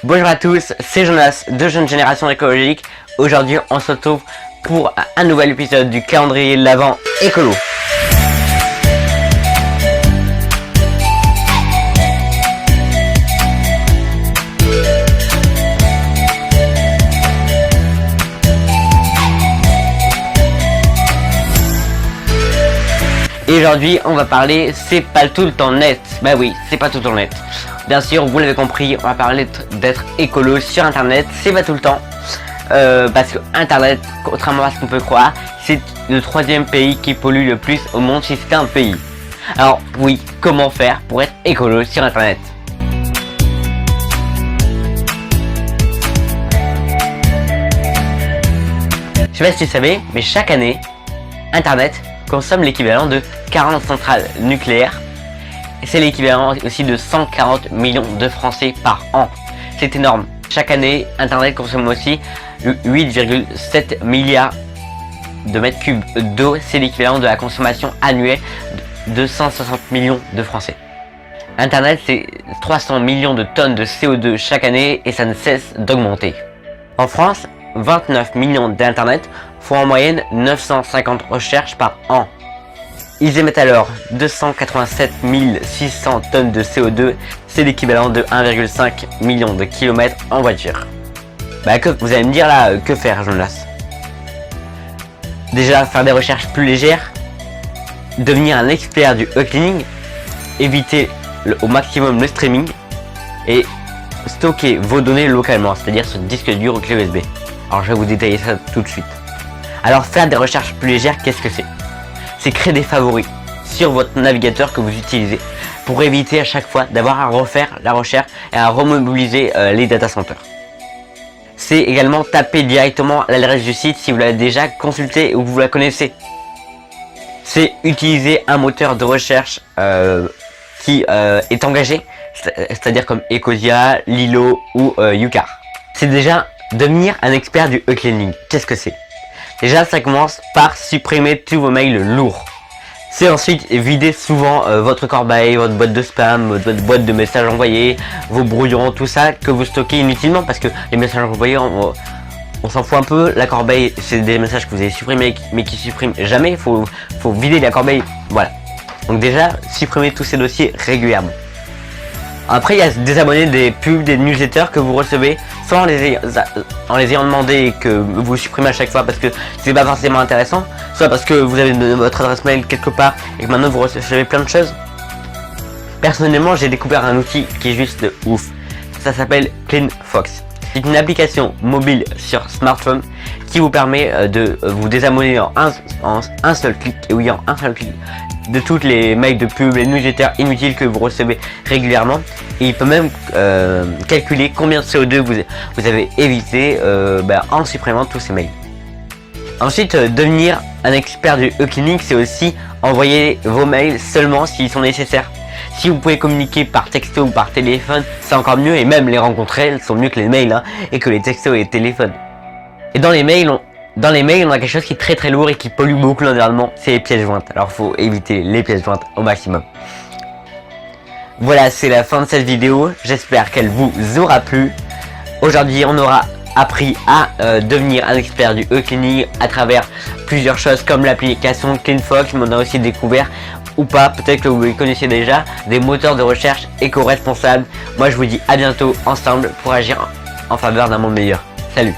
Bonjour à tous, c'est Jonas de Jeune Génération Écologique. Aujourd'hui, on se retrouve pour un nouvel épisode du calendrier de l'Avent écolo. Et aujourd'hui, on va parler, c'est pas tout le temps net. Bah oui, c'est pas tout le temps net. Bien sûr, vous l'avez compris, on va parler d'être écolo sur internet, c'est pas tout le temps. Parce que internet, contrairement à ce qu'on peut croire, c'est le troisième pays qui pollue le plus au monde si c'était un pays. Alors oui, comment faire pour être écolo sur internet? Je sais pas si tu savais, mais chaque année, internet consomme l'équivalent de 40 centrales nucléaires. C'est l'équivalent aussi de 140 millions de Français par an. C'est énorme. Chaque année, internet consomme aussi 8,7 milliards de mètres cubes d'eau. C'est l'équivalent de la consommation annuelle de 160 millions de Français. Internet, c'est 300 millions de tonnes de CO2 chaque année et ça ne cesse d'augmenter. En France, 29 millions d'internet font en moyenne 950 recherches par an. Ils émettent alors 287 600 tonnes de CO2, c'est l'équivalent de 1,5 million de kilomètres en voiture. Bah vous allez me dire là, que faire Jonas? Déjà faire des recherches plus légères, devenir un expert du e-cleaning, éviter au maximum le streaming et stocker vos données localement, c'est-à-dire sur disque dur ou clé USB. Alors je vais vous détailler ça tout de suite. Alors faire des recherches plus légères, qu'est-ce que c'est? C'est créer des favoris sur votre navigateur que vous utilisez pour éviter à chaque fois d'avoir à refaire la recherche et à remobiliser les data centers. C'est également taper directement l'adresse du site si vous l'avez déjà consulté ou que vous la connaissez. C'est utiliser un moteur de recherche qui est engagé, c'est-à-dire comme Ecosia, Lilo ou Yuka. C'est déjà devenir un expert du e-cleaning. Qu'est-ce que c'est? Déjà, ça commence par supprimer tous vos mails lourds. C'est ensuite vider souvent votre corbeille, votre boîte de spam, votre boîte de messages envoyés, vos brouillons, tout ça que vous stockez inutilement parce que les messages envoyés, on s'en fout un peu. La corbeille, c'est des messages que vous avez supprimés mais qui suppriment jamais. Il faut vider la corbeille. Voilà. Donc déjà, supprimez tous ces dossiers régulièrement. Après, il y a désabonner des pubs, des newsletters que vous recevez soit en les ayant demandé et que vous supprimez à chaque fois parce que c'est pas forcément intéressant, soit parce que vous avez votre adresse mail quelque part et que maintenant vous recevez plein de choses. Personnellement, j'ai découvert un outil qui est juste ouf. Ça s'appelle CleanFox. C'est une application mobile sur smartphone qui vous permet de vous désabonner en un seul clic, et oui, en un seul clic, de toutes les mails de pub, les newsletters inutiles que vous recevez régulièrement. Et il peut même calculer combien de CO2 vous avez évité en supprimant tous ces mails. Ensuite, devenir un expert du e-cleaning, c'est aussi envoyer vos mails seulement s'ils sont nécessaires. Si vous pouvez communiquer par texto ou par téléphone, c'est encore mieux, et même les rencontres sont mieux que les mails et que les textos et les téléphones. Et dans les mails, on a quelque chose qui est très lourd et qui pollue beaucoup l'environnement, c'est les pièces jointes. Alors faut éviter les pièces jointes au maximum. Voilà, c'est la fin de cette vidéo, j'espère qu'elle vous aura plu. Aujourd'hui, on aura appris à devenir un expert du e-cleaning à travers plusieurs choses comme l'application CleanFox, mais on a aussi découvert, ou pas, peut-être que vous les connaissiez déjà, des moteurs de recherche éco-responsables. Moi je vous dis à bientôt ensemble pour agir en faveur d'un monde meilleur. Salut!